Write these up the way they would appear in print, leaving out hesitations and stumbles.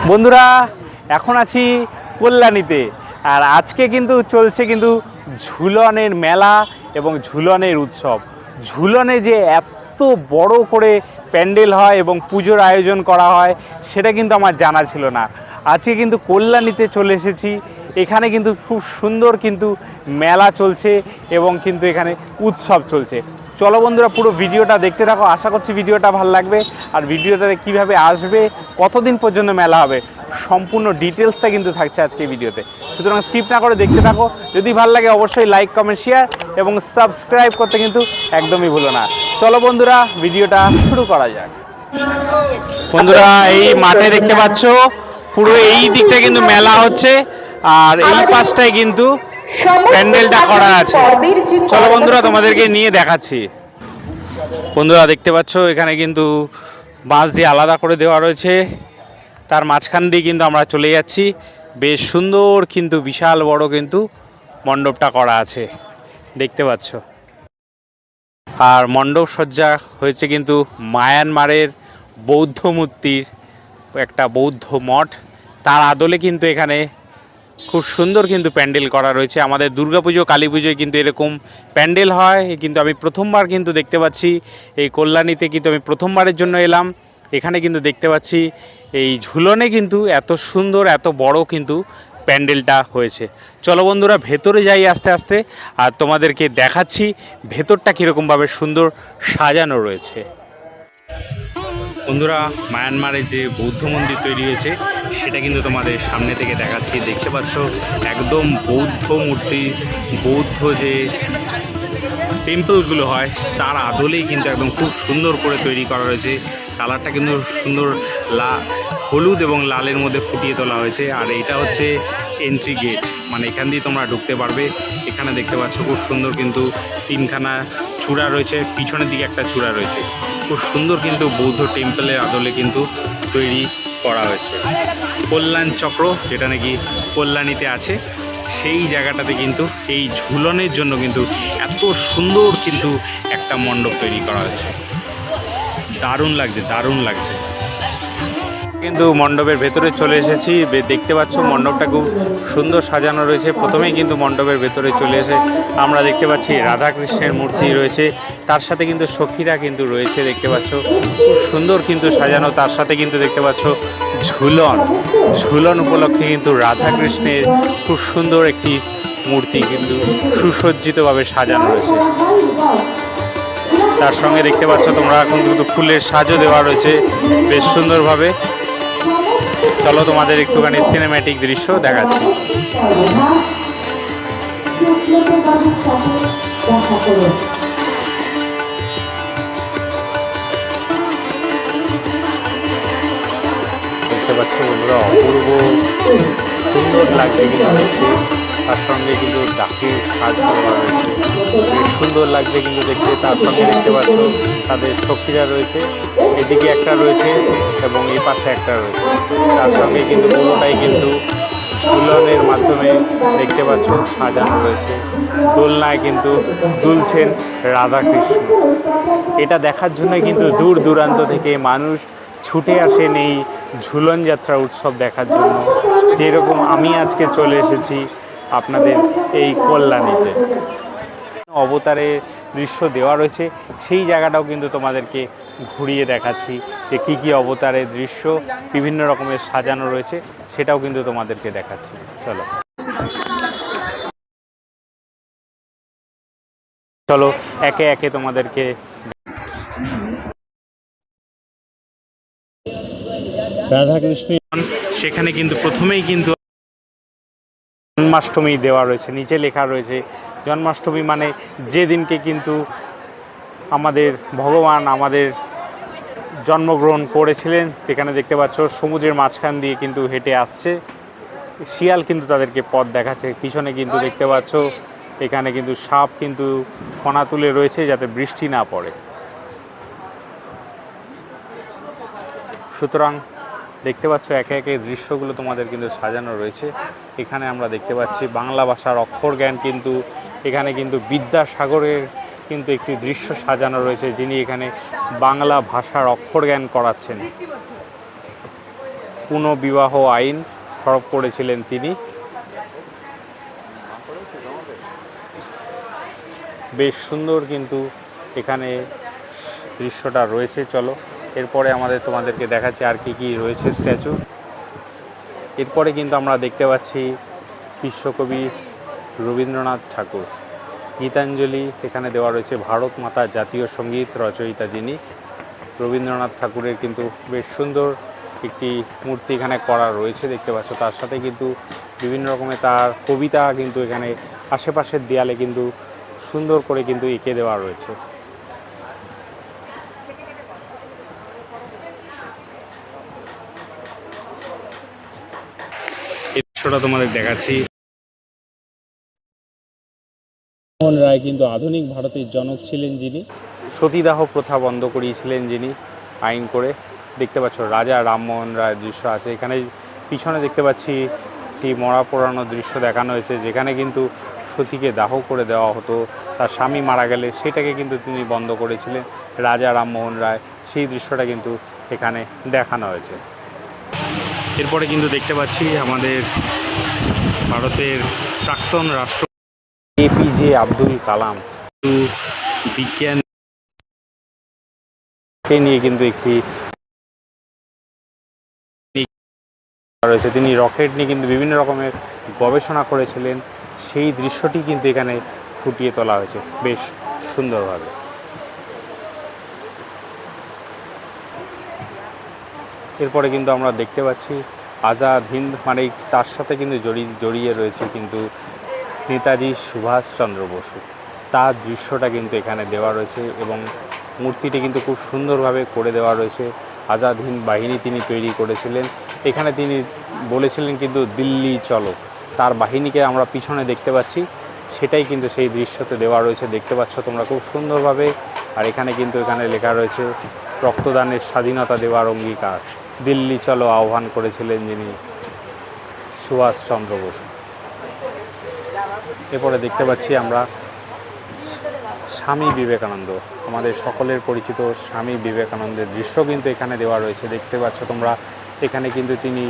বন্ধুরা এখন আছি কল্যাণীতে আর আজকে কিন্তু চলছে কিন্তু ঝুলনের মেলা এবং ঝুলনের উৎসব। ঝুলনে যে এত বড় করে প্যান্ডেল হয় এবং পুজোর আয়োজন করা হয় সেটা কিন্তু আমার জানা ছিল না। আজকে কিন্তু কল্যাণীতে চলে এসেছি, এখানে কিন্তু খুব সুন্দর কিন্তু মেলা চলছে এবং কিন্তু এখানে উৎসব চলছে। চলো বন্ধুরা পুরো ভিডিওটা দেখতে থাকো, আশা করছি ভিডিওটা ভালো লাগবে। আর ভিডিওটাতে কীভাবে আসবে, কতদিন পর্যন্ত মেলা হবে, সম্পূর্ণ ডিটেলসটা কিন্তু থাকছে আজকে ভিডিওতে। সুতরাং স্কিপ না করে দেখতে থাকো। যদি ভালো লাগে অবশ্যই লাইক, কমেন্ট, শেয়ার এবং সাবস্ক্রাইব করতে কিন্তু একদমই ভুলো না। চলো বন্ধুরা ভিডিওটা শুরু করা যাক। বন্ধুরা এই মাঠে দেখতে পাচ্ছ পুরো এই দিকটা কিন্তু মেলা হচ্ছে আর এই পাশটায় কিন্তু প্যান্ডেলটা করা আছে। চলো বন্ধুরা তোমাদেরকে নিয়ে দেখাচ্ছি। বন্ধুরা দেখতে পাচ্ছ এখানে কিন্তু বাঁশ দিয়ে আলাদা করে দেওয়া রয়েছে, তার মাঝখান দিয়ে কিন্তু আমরা চলে যাচ্ছি। বেশ সুন্দর কিন্তু বিশাল বড় কিন্তু মণ্ডপটা করা আছে দেখতে পাচ্ছ। আর মণ্ডপ সজ্জা হয়েছে কিন্তু মায়ানমারের বৌদ্ধ মূর্তির একটা বৌদ্ধ মঠ, তার আদলে কিন্তু এখানে খুব সুন্দর কিন্তু প্যান্ডেল করা রয়েছে। আমাদের দুর্গাপুজো, কালী পুজোয় কিন্তু এরকম প্যান্ডেল হয়, কিন্তু আমি প্রথমবার কিন্তু দেখতে পাচ্ছি এই কল্যাণীতে। কিন্তু আমি প্রথমবারের জন্য এলাম, এখানে কিন্তু দেখতে পাচ্ছি এই ঝুলনে কিন্তু এত সুন্দর এত বড় কিন্তু প্যান্ডেলটা হয়েছে। চলো বন্ধুরা ভেতরে যাই আস্তে আস্তে, আর তোমাদেরকে দেখাচ্ছি ভেতরটা কীরকমভাবে সুন্দর সাজানো রয়েছে। বন্ধুরা মায়ানমারের যে বৌদ্ধ মন্দির তৈরি হয়েছে সেটা কিন্তু তোমাদের সামনে থেকে দেখাচ্ছি। দেখতে পাচ্ছ একদম বৌদ্ধ মূর্তি, বৌদ্ধ যে টেম্পলগুলো হয় তার আদলেই কিন্তু একদম খুব সুন্দর করে তৈরি করা রয়েছে। কালারটা কিন্তু সুন্দর হলুদ এবং লালের মধ্যে ফুটিয়ে তোলা হয়েছে। আর এটা হচ্ছে এন্ট্রি গেট, মানে এখান দিয়ে তোমরা ঢুকতে পারবে। এখানে দেখতে পাচ্ছ খুব সুন্দর কিন্তু তিনখানা চূড়া রয়েছে, পিছনের দিকে একটা চূড়া রয়েছে। খুব সুন্দর কিন্তু বৌদ্ধ টেম্পলের আদলে কিন্তু তৈরি করা হয়েছে। কল্যাণ চক্র যেটা নাকি কল্যাণীতে আছে সেই জায়গাটাতে কিন্তু এই ঝুলনের জন্য কিন্তু এত সুন্দর কিন্তু একটা মণ্ডপ তৈরি করা হয়েছে। দারুণ লাগছে, দারুণ লাগছে। কিন্তু মণ্ডপের ভেতরে চলে এসেছি, দেখতে পাচ্ছ মণ্ডপটা খুব সুন্দর সাজানো রয়েছে। প্রথমেই কিন্তু মণ্ডপের ভেতরে চলে এসে আমরা দেখতে পাচ্ছি রাধাকৃষ্ণের মূর্তি রয়েছে, তার সাথে কিন্তু সখীরা কিন্তু রয়েছে দেখতে পাচ্ছ, খুব সুন্দর কিন্তু সাজানো। তার সাথে কিন্তু দেখতে পাচ্ছ ঝুলন উপলক্ষে কিন্তু রাধাকৃষ্ণের খুব সুন্দর একটি মূর্তি কিন্তু সুসজ্জিতভাবে সাজানো রয়েছে। তার সঙ্গে দেখতে পাচ্ছ তোমরা এখন কিন্তু ফুলের সাজও দেওয়া রয়েছে বেশ সুন্দরভাবে। চলো তোমাদের একটুখানি সিনেম্যাটিক দৃশ্য দেখাচ্ছি। দেখতে পাচ্ছ বন্ধুরা অপূর্ব সুন্দর লাগছে কিন্তু দেখতে। তার সঙ্গে কিন্তু ডাকির সাজ করা রয়েছে, বেশ সুন্দর লাগছে কিন্তু দেখতে। তার সঙ্গে দেখতে পাচ্ছ তাদের সখীরা রয়েছে, এদিকে একটা রয়েছে এবং এই পাশে একটা রয়েছে। তার সঙ্গে কিন্তু পুরোটাই কিন্তু ঝুলনের মাধ্যমে দেখতে পাচ্ছ সাজানো রয়েছে। দোলনায় কিন্তু দুলছেন রাধাকৃষ্ণ। এটা দেখার জন্য কিন্তু দূর দূরান্ত থেকে মানুষ ছুটে আসেন এই ঝুলন যাত্রা উৎসব দেখার জন্য। যেরকম আমি আজকে চলে এসেছি আপনাদের এই কল্যাণীতে। অবতারের দৃশ্য দেওয়া রয়েছে, সেই জায়গাটাও কিন্তু তোমাদেরকে ঘুরিয়ে দেখাচ্ছি যে কী কী অবতারের দৃশ্য বিভিন্ন রকমের সাজানো রয়েছে, সেটাও কিন্তু তোমাদেরকে দেখাচ্ছি। চলো চলো একে একে তোমাদেরকে। রাধাকৃষ্ণ সেখানে কিন্তু প্রথমেই কিন্তু জন্মাষ্টমী দেওয়া রয়েছে, নিচে লেখা রয়েছে জন্মাষ্টমী মানে যেদিনকে কিন্তু আমাদের ভগবান আমাদের জন্মগ্রহণ করেছিলেন। এখানে দেখতে পাচ্ছ সমুদ্রের মাঝখান দিয়ে কিন্তু হেঁটে আসছে, শিয়াল কিন্তু তাদেরকে পথ দেখাচ্ছে। পিছনে কিন্তু দেখতে পাচ্ছ এখানে কিন্তু সাপ কিন্তু ফনা তুলে রয়েছে যাতে বৃষ্টি না পড়ে। সুতরাং দেখতে পাচ্ছ একে একে দৃশ্যগুলো তোমাদের কিন্তু সাজানো রয়েছে। এখানে আমরা দেখতে পাচ্ছি বাংলা ভাষার অক্ষর জ্ঞান কিন্তু এখানে কিন্তু বিদ্যাসাগরের কিন্তু একটি দৃশ্য সাজানো রয়েছে, যিনি এখানে বাংলা ভাষার অক্ষর জ্ঞান করাচ্ছেন। পুনর্বিবাহ আইন সরব করেছিলেন তিনি। বেশ সুন্দর কিন্তু এখানে দৃশ্যটা রয়েছে। চলো এরপরে তোমাদেরকে দেখাচ্ছি আর কি রয়েছে স্ট্যাচু। এরপরে কিন্তু আমরা দেখতে পাচ্ছি বিশ্বকবি রবীন্দ্রনাথ ঠাকুর গীতাঞ্জলি এখানে দেওয়া রয়েছে। ভারত মাতা জাতীয় সঙ্গীত রচয়িতা যিনি রবীন্দ্রনাথ ঠাকুরের কিন্তু বেশ সুন্দর একটি মূর্তি এখানে করা রয়েছে দেখতে পাচ্ছ। তার সাথে কিন্তু বিভিন্ন রকমের তার কবিতা কিন্তু এখানে আশেপাশের দেয়ালে কিন্তু সুন্দর করে কিন্তু এঁকে দেওয়া রয়েছে। এই দৃশ্যটা তোমাদের দেখাচ্ছি। রামমোহন রায় কিন্তু আধুনিক ভারতের জনক ছিলেন যিনি, সতীদাহ প্রথা বন্ধ করিয়েছিলেন যিনি আইন করে। দেখতে পাচ্ছ রাজা রামমোহন রায়ের দৃশ্য আছে এখানে। পিছনে দেখতে পাচ্ছি একটি মরা পোড়ানো দৃশ্য দেখানো হয়েছে, যেখানে কিন্তু সতীকে দাহ করে দেওয়া হতো। তার স্বামী মারা গেলে সেটাকে কিন্তু তিনি বন্ধ করেছিলেন রাজা রামমোহন রায়, সেই দৃশ্যটা কিন্তু এখানে দেখানো হয়েছে। এরপরে কিন্তু দেখতে পাচ্ছি আমাদের ভারতের প্রাক্তন রাষ্ট্রপতি এপিজে আব্দুল কালাম বিজ্ঞানকে নিয়ে কিন্তু একটি রয়েছে। তিনি রকেট নিয়ে কিন্তু বিভিন্ন রকমের গবেষণা করেছিলেন, সেই দৃশ্যটি কিন্তু এখানে ফুটিয়ে তোলা হয়েছে বেশ সুন্দরভাবে। এরপরে কিন্তু আমরা দেখতে পাচ্ছি আজাদ হিন্দ, মানে তার সাথে কিন্তু জড়িয়ে রয়েছে কিন্তু নেতাজি সুভাষচন্দ্র বসু, তার দৃশ্যটা কিন্তু এখানে দেওয়া রয়েছে এবং মূর্তিটি কিন্তু খুব সুন্দরভাবে করে দেওয়া রয়েছে। আজাদ হিন্দ বাহিনী তিনি তৈরি করেছিলেন, এখানে তিনি বলেছিলেন কিন্তু দিল্লি চলো, তার বাহিনীকে আমরা পিছনে দেখতে পাচ্ছি, সেটাই কিন্তু সেই দৃশ্যতে দেওয়া রয়েছে দেখতে পাচ্ছ তোমরা খুব সুন্দরভাবে। আর এখানে লেখা রয়েছে রক্তদানের স্বাধীনতা দেওয়ার অঙ্গীকার, দিল্লি চলো আহ্বান করেছিলেন যিনি সুভাষচন্দ্র বসু। এরপরে দেখতে পাচ্ছি আমরা স্বামী বিবেকানন্দ, আমাদের সকলের পরিচিত স্বামী বিবেকানন্দের দৃশ্য কিন্তু এখানে দেওয়া রয়েছে দেখতে পাচ্ছ তোমরা। এখানে কিন্তু তিনি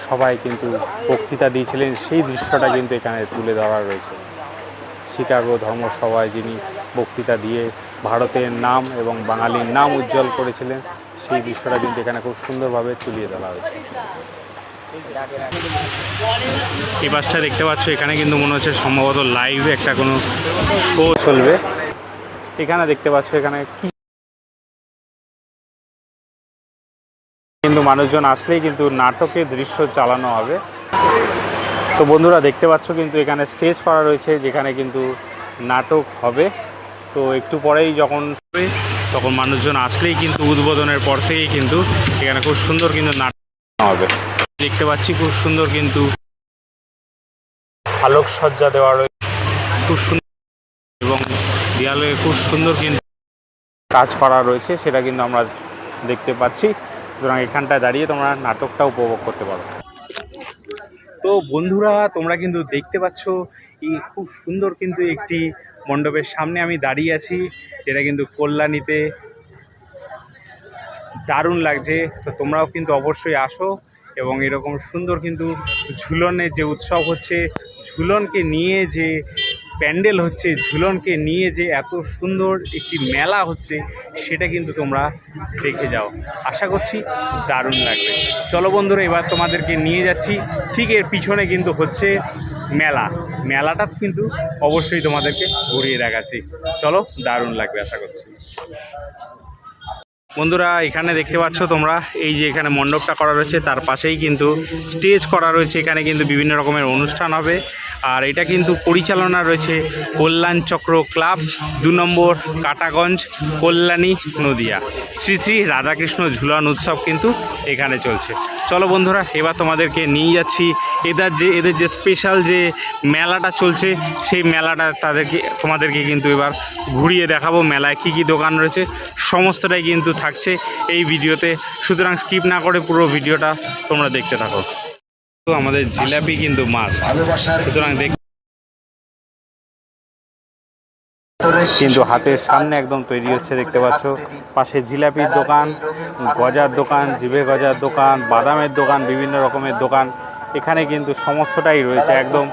সবাই কিন্তু বক্তৃতা দিয়েছিলেন, সেই দৃশ্যটা কিন্তু এখানে তুলে ধরা রয়েছে। শিকাগো ধর্মসভায় যিনি বক্তৃতা দিয়ে ভারতের নাম এবং বাঙালির নাম উজ্জ্বল করেছিলেন, সেই দৃশ্যটা কিন্তু এখানে খুব সুন্দরভাবে তুলিয়ে ধরা হয়েছে। এই বাসটা দেখতে পাচ্ছ, এখানে কিন্তু মনে হচ্ছে সম্ভবত লাইভ একটা কোনো শো চলবে। এখানে দেখতে পাচ্ছ এখানে কিন্তু মানুষজন আসলেই কিন্তু নাটকের দৃশ্য চালানো হবে। তো বন্ধুরা দেখতে পাচ্ছ কিন্তু এখানে স্টেজ করা রয়েছে, যেখানে কিন্তু নাটক হবে। তো একটু পরেই তখন মানুষজন আসলেই কিন্তু উদ্বোধনের পর থেকেই কিন্তু এখানে খুব সুন্দর কিন্তু নাটক হবে। দেখতে পাচ্ছি খুব সুন্দর কিন্তু আলোকসজ্জা দেওয়া রয়েছে খুব সুন্দর, এবং দেয়ালে খুব সুন্দর কিন্তু কাজ করা রয়েছে, সেটা কিন্তু আমরা দেখতে পাচ্ছি। সুতরাং এখানটায় দাঁড়িয়ে তোমরা নাটকটা উপভোগ করতে পারো। তো বন্ধুরা তোমরা কিন্তু দেখতে পাচ্ছ এই খুব সুন্দর কিন্তু একটি মণ্ডপের সামনে আমি দাঁড়িয়ে আছি, যেটা কিন্তু কল্যাণীতে দারুণ লাগছে। তো তোমরাও কিন্তু অবশ্যই আসো এবং এরকম সুন্দর কিন্তু ঝুলনের যে উৎসব হচ্ছে, ঝুলনকে নিয়ে যে প্যান্ডেল হচ্ছে, ঝুলনকে নিয়ে যে এত সুন্দর একটি মেলা হচ্ছে, সেটা কিন্তু তোমরা দেখে যাও। আশা করছি দারুণ লাগবে। চলো বন্ধুরা, এবার তোমাদেরকে নিয়ে যাচ্ছি, ঠিক এর পিছনে কিন্তু হচ্ছে মেলাটা কিন্তু অবশ্যই তোমাদেরকে ঘুরিয়ে দেখাচ্ছি। চলো, দারুণ লাগবে আশা করছি। বন্ধুরা এখানে দেখতে পাচ্ছ তোমরা, এই যে এখানে মণ্ডপটা করা রয়েছে, তার পাশেই কিন্তু স্টেজ করা রয়েছে, এখানে কিন্তু বিভিন্ন রকমের অনুষ্ঠান হবে। আর এটা কিন্তু পরিচালনা রয়েছে কল্যাণ চক্র ক্লাব, 2 নম্বর কাটাগঞ্জ, কল্যাণী, নদিয়া। শ্রী শ্রী রাধাকৃষ্ণ ঝুলন উৎসব কিন্তু এখানে চলছে। চলো বন্ধুরা, এবার তোমাদেরকে নিয়ে যাচ্ছি এদের যে স্পেশাল যে মেলাটা চলছে, সেই মেলাটা তোমাদেরকে কিন্তু এবার ঘুরিয়ে দেখাবো। মেলায় কি কি দোকান রয়েছে সমস্তটাই কিন্তু থাকছে এই ভিডিওতে, সুতরাং স্কিপ না করে পুরো ভিডিওটা তোমরা দেখতে থাকো। তো আমাদের জিলাপি কিন্তু মাস্ট, সুতরাং কিন্তু হাতের সামনে একদম তৈরি হচ্ছে দেখতে পাচ্ছ। পাশে জিলাপির দোকান, গজার দোকান, জিভে গজার দোকান, বাদামের দোকান, বিভিন্ন রকমের দোকান এখানে কিন্তু সমস্তটাই রয়েছে একদম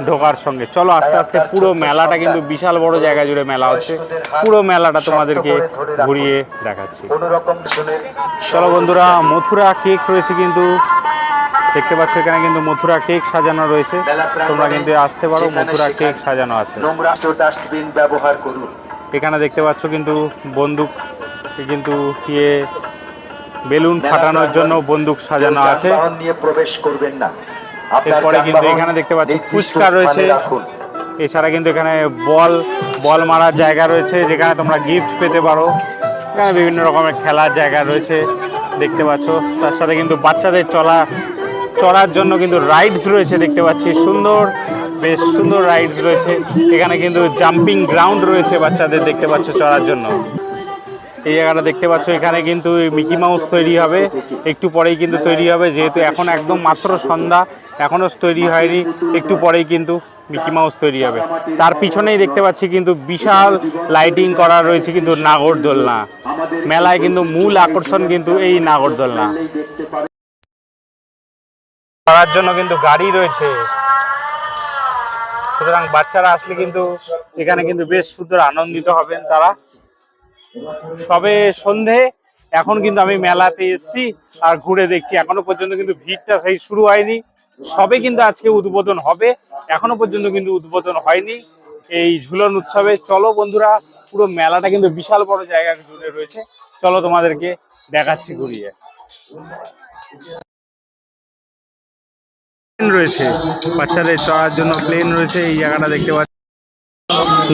ঢোকার সঙ্গে। চলো আস্তে আস্তে পুরো মেলাটা কিন্তু বিশাল বড় জায়গা জুড়ে মেলা হচ্ছে, পুরো মেলাটা তোমাদেরকে ঘুরিয়ে দেখাচ্ছি। চলো বন্ধুরা, মথুরা কেক রয়েছে কিন্তু দেখতে পাচ্ছ, এখানে কিন্তু মথুরা কেক সাজানো রয়েছে, তোমরা কিন্তু আসতে পারো, মথুরা কেক সাজানো আছে। এখানে দেখতে পাচ্ছ কিন্তু বন্দুক, কিন্তু বেলুন ফাটানোর জন্য বন্দুক সাজানো আছে। এরপরে কিন্তু এখানে দেখতে পাচ্ছ ফুচকা রয়েছে, এছাড়া কিন্তু এখানে বল মারার জায়গা রয়েছে যেখানে তোমরা গিফট পেতে পারো। এখানে বিভিন্ন রকমের খেলার জায়গা রয়েছে দেখতে পাচ্ছ। তার সাথে কিন্তু বাচ্চাদের চড়ার জন্য কিন্তু রাইডস রয়েছে দেখতে পাচ্ছি, বেশ সুন্দর রাইডস রয়েছে। এখানে কিন্তু জাম্পিং গ্রাউন্ড রয়েছে বাচ্চাদের দেখতে পাচ্ছ চড়ার জন্য। এই জায়গাটা দেখতে পাচ্ছ, এখানে কিন্তু মিকি মাউস তৈরি হবে, একটু পরেই কিন্তু তৈরি হবে, যেহেতু এখন একদম মাত্র সন্ধ্যা, এখনও তৈরি হয়নি, একটু পরেই কিন্তু মিকি মাউস তৈরি হবে। তার পিছনেই দেখতে পাচ্ছি কিন্তু বিশাল লাইটিং করা রয়েছে কিন্তু নাগরদোলনা। মেলায় কিন্তু মূল আকর্ষণ কিন্তু এই নাগরদোলনা। করার জন্য কিন্তু গাড়ি রয়েছে, সুতরাং বাচ্চারা আসলে কিন্তু এখানে কিন্তু বেশ সুন্দর আনন্দিত হবেন তারা। সবে সন্ধে, এখন কিন্তু আমি মেলাতে এসেছি আর ঘুরে দেখছি, এখনো পর্যন্ত কিন্তু ভিড়টা সেই শুরু হয়নি। সবে কিন্তু আজকে উদ্বোধন হবে, এখনো পর্যন্ত কিন্তু উদ্বোধন হয়নি এই ঝুলন উৎসবে। চলো বন্ধুরা, পুরো মেলাটা কিন্তু বিশাল বড় জায়গা জুড়ে রয়েছে, চলো তোমাদেরকে দেখাচ্ছি ঘুরিয়ে। রয়েছে বাচ্চাদের চড়ার জন্য প্লেন রয়েছে, এই জায়গাটা দেখতে পাচ্ছি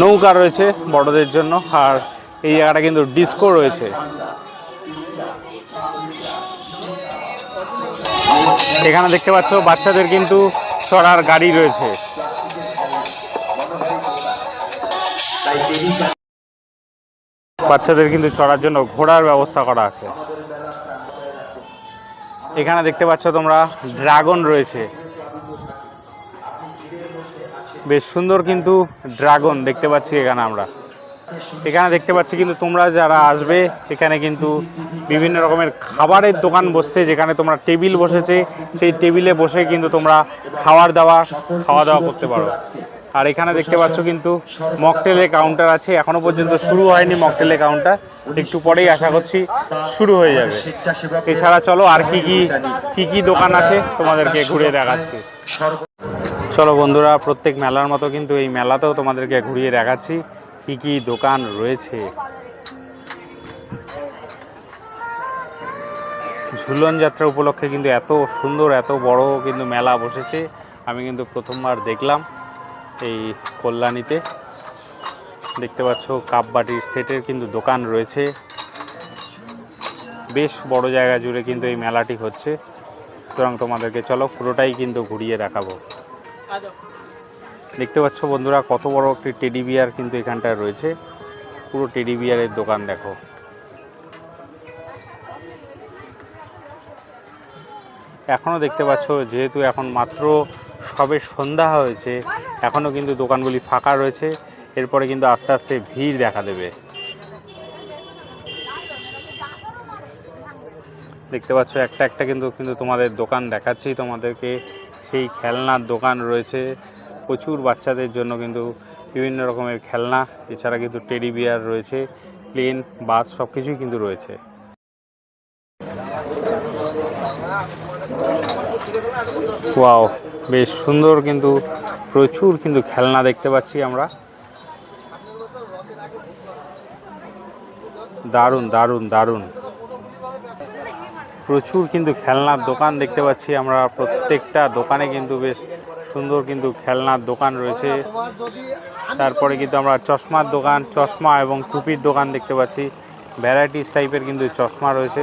নৌকা রয়েছে বড়দের জন্য, আর এই জায়গাটা কিন্তু ডিস্কো রয়েছে। এখানে দেখতে পাচ্ছ বাচ্চাদের কিন্তু চড়ার গাড়ি রয়েছে। বাচ্চাদের কিন্তু চড়ার জন্য ঘোড়ার ব্যবস্থা করা আছে। এখানে দেখতে পাচ্ছ তোমরা ড্রাগন রয়েছে, বেশ সুন্দর কিন্তু ড্রাগন দেখতে পাচ্ছি এখানে আমরা। এখানে দেখতে পাচ্ছি কিন্তু তোমরা যারা আসবে, এখানে কিন্তু বিভিন্ন রকমের খাবারের দোকান বসছে, যেখানে তোমরা টেবিল বসেছে, সেই টেবিলে বসে কিন্তু তোমরা খাওয়া দাওয়া করতে পারো। আর এখানে দেখতে পাচ্ছ কিন্তু মকটেলের কাউন্টার আছে, এখনো পর্যন্ত শুরু হয়নি মকটেলের কাউন্টার, একটু পরেই আশা করছি শুরু হয়ে যাবে। এছাড়া চলো আর কি দোকান আছে তোমাদেরকে ঘুরে দেখাচ্ছি। চলো বন্ধুরা, প্রত্যেক মেলার মতো কিন্তু এই মেলাতেও তোমাদেরকে ঘুরিয়ে দেখাচ্ছি কি দোকান রয়েছে। ঝুলন যাত্রা উপলক্ষে কিন্তু এত সুন্দর, এত বড় কিন্তু মেলা বসেছে, আমি কিন্তু প্রথমবার দেখলাম এই কল্যাণীতে। দেখতে পাচ্ছ কাপ বাটির সেটের কিন্তু দোকান রয়েছে, বেশ বড় জায়গা জুড়ে কিন্তু এই মেলাটি হচ্ছে, সুতরাং তোমাদেরকে চলো পুরোটাই কিন্তু ঘুরিয়ে দেখাবো। দেখতে পাচ্ছ বন্ধুরা কত বড় একটি টেডি বিয়ার কিন্তু এখানটায় রয়েছে, পুরো টেডি বিয়ারের দোকান দেখো। এখনও দেখতে পাচ্ছ, যেহেতু এখন মাত্র সবে সন্ধ্যা হয়েছে, এখনও কিন্তু দোকানগুলি ফাঁকা রয়েছে, এরপরে কিন্তু আস্তে আস্তে ভিড় দেখা দেবে। দেখতে পাচ্ছ একটা কিন্তু তোমাদের দোকান দেখাচ্ছি তোমাদেরকে। সেই খেলনার দোকান রয়েছে, প্রচুর বাচ্চাদের জন্য কিন্তু বিভিন্ন রকমের খেলনা, এছাড়া কিন্তু টেডি বিয়ার রয়েছে, প্লেন, বাস সব কিছুই কিন্তু রয়েছে। ওয়াও, বেশ সুন্দর কিন্তু প্রচুর কিন্তু খেলনা দেখতে পাচ্ছি আমরা, দারুণ দারুণ দারুণ। প্রচুর কিন্তু খেলনার দোকান দেখতে পাচ্ছি আমরা, প্রত্যেকটা দোকানে কিন্তু বেশ সুন্দর কিন্তু খেলনার দোকান রয়েছে। তারপরে কিন্তু আমরা চশমার দোকান, চশমা এবং টুপির দোকান দেখতে পাচ্ছি, ভ্যারাইটিস টাইপের কিন্তু চশমা রয়েছে,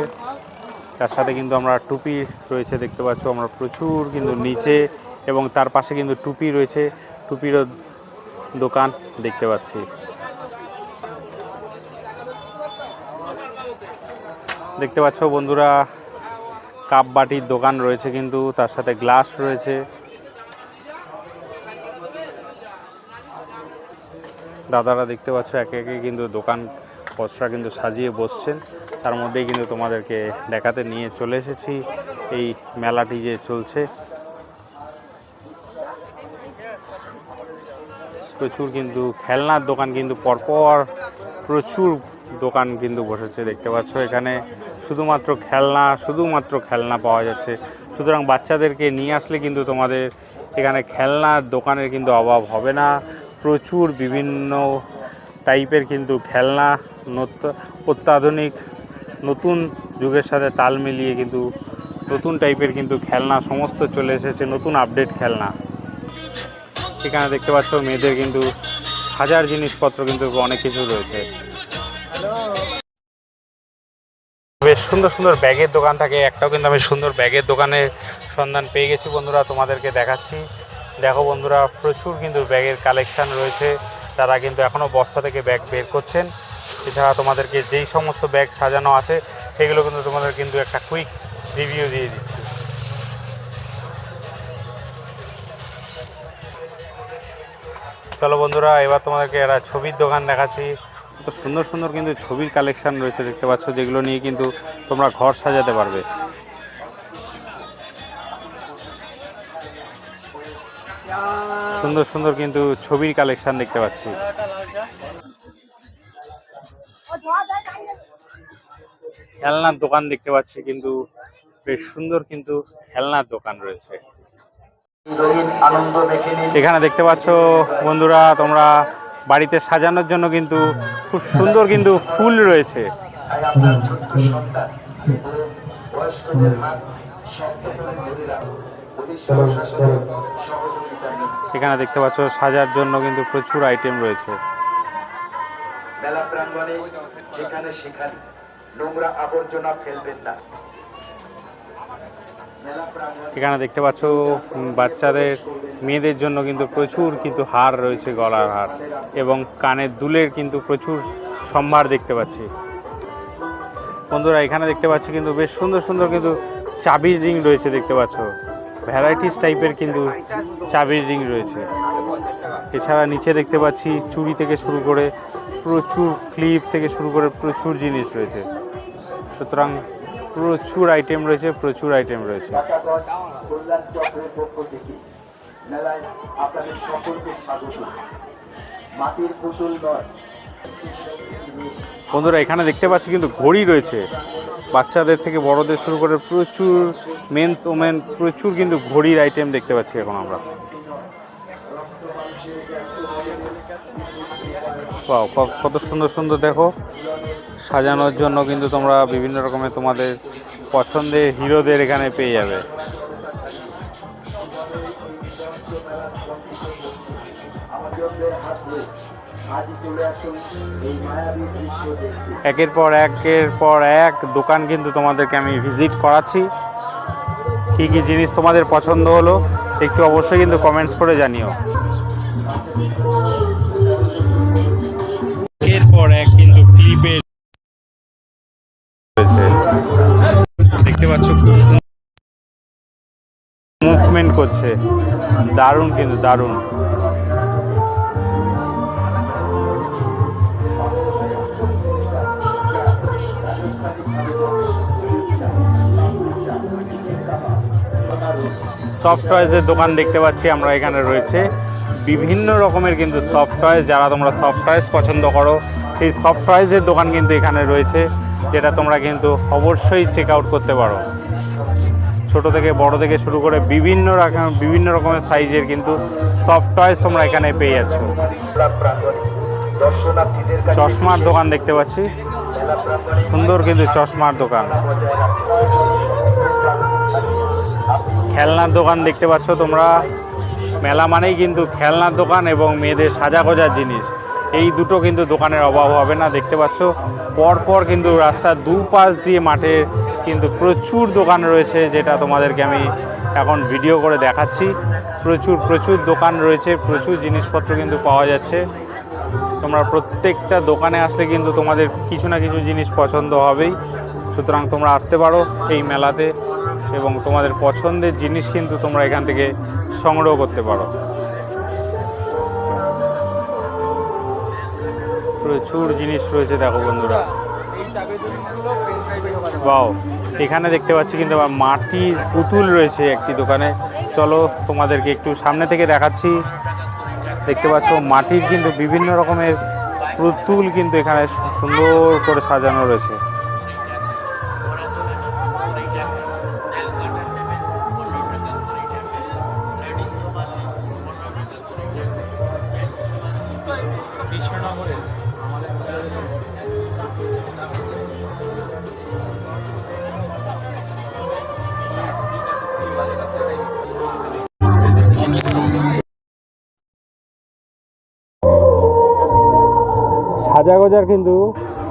তার সাথে কিন্তু আমরা টুপি রয়েছে দেখতে পাচ্ছ আমরা প্রচুর কিন্তু নিচে, এবং তার পাশে কিন্তু টুপি রয়েছে, টুপিরও দোকান দেখতে পাচ্ছি। দেখতে পাচ্ছ বন্ধুরা কাপ বাটির দোকান রয়েছে কিন্তু, তার সাথে গ্লাস রয়েছে। দাদারা দেখতে পাচ্ছ একে একে কিন্তু দোকান পসরা কিন্তু সাজিয়ে বসছেন। তার মধ্যেই কিন্তু তোমাদেরকে দেখাতে নিয়ে চলে এসেছি এই মেলাটি যে চলছে। প্রচুর কিন্তু খেলনার দোকান কিন্তু পরপর প্রচুর দোকান কিন্তু বসেছে দেখতে পাচ্ছ। এখানে শুধুমাত্র খেলনা পাওয়া যাচ্ছে। সুতরাং বাচ্চাদেরকে নিয়ে আসলে কিন্তু তোমাদের এখানে খেলনার দোকানের কিন্তু অভাব হবে না। প্রচুর বিভিন্ন টাইপের কিন্তু খেলনা, অত্যাধুনিক নতুন যুগের সাথে তাল মিলিয়ে কিন্তু নতুন টাইপের কিন্তু খেলনা সমস্ত চলে এসেছে, নতুন আপডেট খেলনা। এখানে দেখতে পাচ্ছ মেয়েদের কিন্তু সাজার জিনিসপত্র কিন্তু অনেক কিছু রয়েছে। বেশ সুন্দর সুন্দর ব্যাগের দোকান থাকে, একটাও কিন্তু আমি সুন্দর ব্যাগের দোকানের সন্ধান পেয়ে গেছি বন্ধুরা, তোমাদেরকে দেখাচ্ছি। দেখো বন্ধুরা, প্রচুর কিন্তু ব্যাগের কালেকশান রয়েছে। তারা কিন্তু এখনও বস্তা থেকে ব্যাগ বের করছেন। এছাড়া তোমাদেরকে যেই সমস্ত ব্যাগ সাজানো আছে সেগুলো কিন্তু তোমাদের কিন্তু একটা কুইক রিভিউ দিয়ে দিচ্ছি। চলো বন্ধুরা, এবার তোমাদেরকে একটা ছবির দোকান দেখাচ্ছি। তো সুন্দর সুন্দর কিন্তু ছবির কালেকশান রয়েছে দেখতে পাচ্ছ, যেগুলো নিয়ে কিন্তু তোমরা ঘর সাজাতে পারবে। সুন্দর সুন্দর কিন্তু ছবির কালেকশান দেখতে পাচ্ছি। খেলনার দোকান দেখতে পাচ্ছি, কিন্তু বেশ সুন্দর কিন্তু খেলনার দোকান রয়েছে। এখানে দেখতে পাচ্ছ বন্ধুরা, তোমরা বাড়িতে সাজানোর জন্য কিন্তু খুব সুন্দর কিন্তু ফুল রয়েছে। এখানে দেখতে পাচ্ছ সাজার জন্য কিন্তু প্রচুর আইটেম রয়েছে। মেলা প্রাঙ্গণে যেখানে সেখানে নোংরা আবর্জনা ফেলবেন না। এখানে দেখতে পাচ্ছ বাচ্চাদের, মেয়েদের জন্য কিন্তু প্রচুর কিন্তু হার রয়েছে, গলার হার এবং কানের দুলের কিন্তু প্রচুর সম্ভার দেখতে পাচ্ছি বন্ধুরা। এখানে দেখতে পাচ্ছি কিন্তু বেশ সুন্দর সুন্দর কিন্তু চাবির রিং রয়েছে দেখতে পাচ্ছ, ভ্যারাইটিস টাইপের কিন্তু চাবির রিং রয়েছে। এছাড়া নিচে দেখতে পাচ্ছি চুড়ি থেকে শুরু করে প্রচুর ক্লিপ থেকে শুরু করে প্রচুর জিনিস রয়েছে। সুতরাং প্রচুর আইটেম রয়েছে। বন্ধুরা এখানে দেখতে পাচ্ছি কিন্তু ঘড়ি রয়েছে, বাচ্চাদের থেকে বড়দের শুরু করে প্রচুর মেন্স ওমেন প্রচুর কিন্তু ঘড়ির আইটেম দেখতে পাচ্ছি এখন আমরা। কত সুন্দর সুন্দর দেখো, সাজানোর জন্য কিন্তু তোমরা বিভিন্ন রকমের তোমাদের পছন্দের হিরোদের এখানে পেয়ে যাবে। একের পর এক দোকান কিন্তু তোমাদেরকে আমি ভিজিট করাচ্ছি। কি কি জিনিস তোমাদের পছন্দ হলো একটু অবশ্যই কিন্তু কমেন্টস করে জানিও। এরপর এক কিন্তু ক্লিপের দেখতে পাচ্ছ, খুব মুভমেন্ট করছে, দারুণ কিন্তু দারুণ। সফট টয়েজের দোকান দেখতে পাচ্ছি আমরা এখানে রয়েছে, বিভিন্ন রকমের কিন্তু সফট টয়েস। যারা তোমরা সফট টয়েস পছন্দ করো সেই সফট টয়েসের দোকান কিন্তু এখানে রয়েছে, যেটা তোমরা কিন্তু অবশ্যই চেক আউট করতে পারো। ছোট থেকে বড় থেকে শুরু করে বিভিন্ন রকমের সাইজের কিন্তু সফট টয়েস তোমরা এখানে পেয়ে যাচ্ছ। চশমার দোকান দেখতে পাচ্ছি, সুন্দর কিন্তু চশমার দোকান। খেলনার দোকান দেখতে পাচ্ছ তোমরা। মেলা মানেই কিন্তু খেলনার দোকান এবং মেয়েদের সাজা গোজার জিনিস, এই দুটো কিন্তু দোকানের অভাব হবে না। দেখতে পাচ্ছ পরপর কিন্তু রাস্তার দুপাশ দিয়ে মাঠে কিন্তু প্রচুর দোকান রয়েছে, যেটা তোমাদেরকে আমি এখন ভিডিও করে দেখাচ্ছি। প্রচুর দোকান রয়েছে, প্রচুর জিনিসপত্র কিন্তু পাওয়া যাচ্ছে। তোমরা প্রত্যেকটা দোকানে আসলে কিন্তু তোমাদের কিছু না কিছু জিনিস পছন্দ হবেই। সুতরাং তোমরা আসতে পারো এই মেলাতে এবং তোমাদের পছন্দের জিনিস কিন্তু তোমরা এখান থেকে সংগ্রহ করতে পারো। প্রচুর জিনিস রয়েছে দেখো বন্ধুরা। বাও, এখানে দেখতে পাচ্ছি কিন্তু আবার মাটির পুতুল রয়েছে একটি দোকানে। চলো তোমাদেরকে একটু সামনে থেকে দেখাচ্ছি। দেখতে পাচ্ছ মাটির কিন্তু বিভিন্ন রকমের পুতুল কিন্তু এখানে সুন্দর করে সাজানো রয়েছে। সাজাগোজার কিন্তু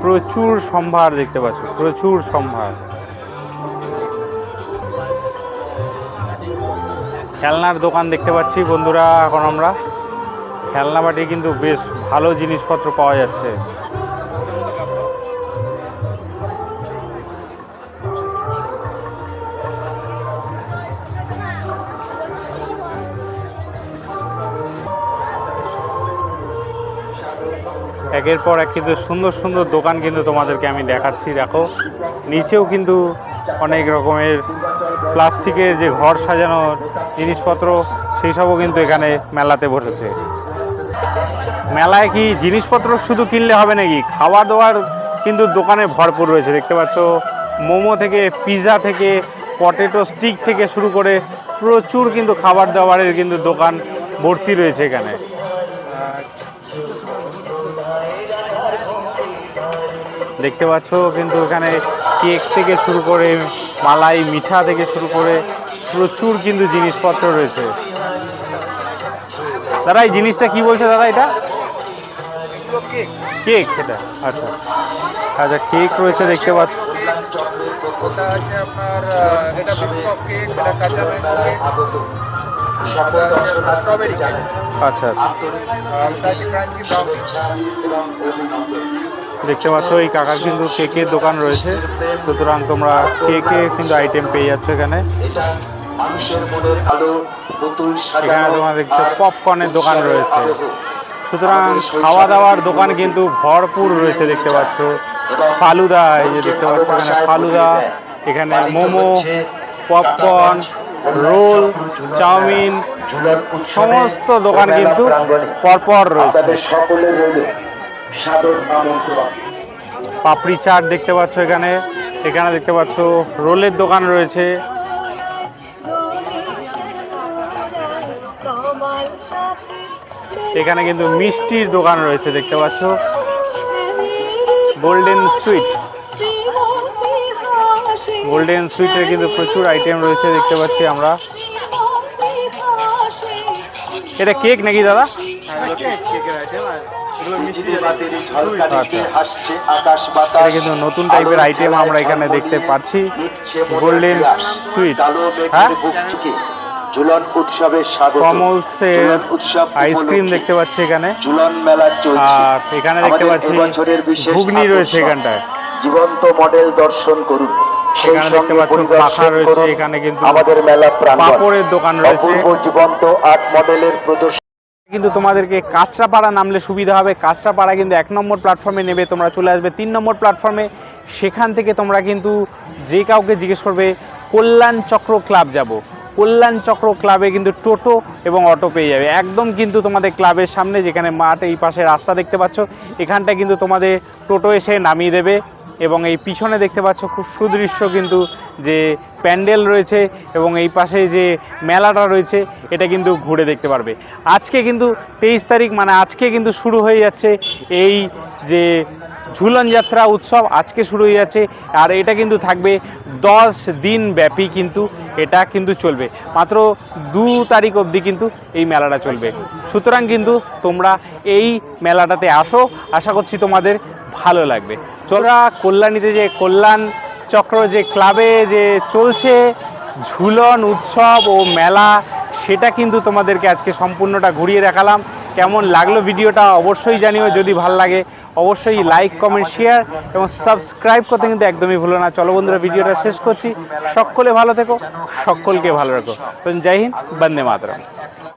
প্রচুর সম্ভার দেখতে পাচ্ছ, প্রচুর সম্ভার। খেলনার দোকান দেখতে পাচ্ছি বন্ধুরা। এখন আমরা খেলনা বাটি কিন্তু বেশ ভালো জিনিসপত্র পাওয়া যাচ্ছে। একের পর এক কিন্তু সুন্দর সুন্দর দোকান কিন্তু তোমাদেরকে আমি দেখাচ্ছি। দেখো নিচেও কিন্তু অনেক রকমের প্লাস্টিকের যে ঘর সাজানোর জিনিসপত্র সেই সবও কিন্তু এখানে মেলাতে বসেছে। মেলায় কি জিনিসপত্র শুধু কিনলে হবে নাকি, খাওয়া দাওয়ার কিন্তু দোকানে ভরপুর রয়েছে। দেখতে পাচ্ছ মোমো থেকে, পিৎজা থেকে, পটেটো স্টিক থেকে শুরু করে প্রচুর কিন্তু খাবার দাবারের কিন্তু দোকান ভর্তি রয়েছে এখানে। দেখতে পাচ্ছ কিন্তু এখানে কেক থেকে শুরু করে মালাই মিঠা থেকে শুরু করে প্রচুর কিন্তু জিনিসপত্র রয়েছে। দাদা এই জিনিসটা কি বলছে দাদা? এটা কেক, এটা আচ্ছা আচ্ছা কেক রয়েছে দেখতে পাচ্ছ। আচ্ছা আচ্ছা দেখতে পাচ্ছ এই কাকার কিন্তু কেকের দোকান রয়েছে, সুতরাং তোমরা কেকে কিন্তু আইটেম পেয়ে যাচ্ছ এখানে। এখানে তোমার দেখছো পপকর্নের দোকান রয়েছে, সুতরাং খাওয়া দাওয়ার দোকান কিন্তু ভরপুর রয়েছে দেখতে পাচ্ছ। ফালুদা, এই যে দেখতে পাচ্ছ এখানে ফালুদা, এখানে মোমো, পপকর্ন, রোল, চাউমিন, সমস্ত দোকান কিন্তু পরপর রয়েছে। পাপড়ি চাট দেখতে পাচ্ছ এখানে, এখানে দেখতে পাচ্ছ রোলের দোকান রয়েছে। এখানে কিন্তু মিষ্টির দোকান রয়েছে দেখতে পাচ্ছ, গোল্ডেন সুইট। গোল্ডেন সুইটের কিন্তু প্রচুর আইটেম রয়েছে দেখতে পাচ্ছি আমরা। এটা কেক নাকি দাদা? এটা কিন্তু নতুন টাইপের আইটেম আমরা এখানে দেখতে পাচ্ছি, গোল্ডেন সুইট। হ্যাঁ, ঝুলন উৎসবের কমলসের আইসক্রিম দেখতে পাচ্ছি এখানে। আর এখানে দেখতে পাচ্ছি ঘুগনি রয়েছে এখানটায়। জীবন্ত মডেল দর্শন করুন। এখানে দেখতে পাচ্ছ পাখা রয়েছে, এখানে কিন্তু আমাদের মেলা পাপড়ের দোকান রয়েছে। জীবন্ত আর্ট মডেলের প্রদর্শন কিন্তু তোমাদেরকে কাঁচরাপাড়া নামলে সুবিধা হবে। কাঁচরাপাড়া কিন্তু 1 নম্বর প্ল্যাটফর্মে নেবে, তোমরা চলে আসবে 3 নম্বর প্ল্যাটফর্মে। সেখান থেকে তোমরা কিন্তু যে কাউকে জিজ্ঞেস করবে কল্যাণ চক্র ক্লাব যাব, কল্যাণ চক্র ক্লাবে কিন্তু টোটো এবং অটো পেয়ে যাবে। একদম কিন্তু তোমাদের ক্লাবের সামনে, যেখানে মাঠ এই পাশে রাস্তা দেখতে পাচ্ছ, এখানটা কিন্তু তোমাদের টোটো এসে নামিয়ে দেবে। এবং এই পিছনে দেখতে পাচ্ছ খুব সুদৃশ্য কিন্তু যে প্যান্ডেল রয়েছে এবং এই পাশে যে মেলাটা রয়েছে এটা কিন্তু ঘুরে দেখতে পারবে। আজকে কিন্তু 23 তারিখ, মানে আজকে কিন্তু শুরু হয়ে যাচ্ছে এই যে ঝুলন যাত্রা উৎসব, আজকে শুরু হয়ে যাচ্ছে। আর এটা কিন্তু থাকবে 10 দিন ব্যাপী কিন্তু এটা কিন্তু চলবে, মাত্র 2 তারিখ অবধি কিন্তু এই মেলাটা চলবে। সুতরাং কিন্তু তোমরা এই মেলাটাতে আসো, আশা করছি তোমাদের ভালো লাগবে। চোরা কল্যাণীতে যে কল্যাণ চক্র যে ক্লাবে যে চলছে ঝুলন উৎসব ও মেলা, সেটা কিন্তু তোমাদেরকে আজকে সম্পূর্ণটা ঘুরিয়ে দেখালাম। কেমন লাগলো ভিডিওটা অবশ্যই জানিও। যদি ভালো লাগে অবশ্যই লাইক, কমেন্ট, শেয়ার এবং সাবস্ক্রাইব করতে কিন্তু একদমই ভুলো না। চলো বন্ধুরা, ভিডিওটা শেষ করছি। সকলে ভালো থেকো, সকলকে ভালো রাখো। তো জয় হিন্দ, বন্দে মাতরম।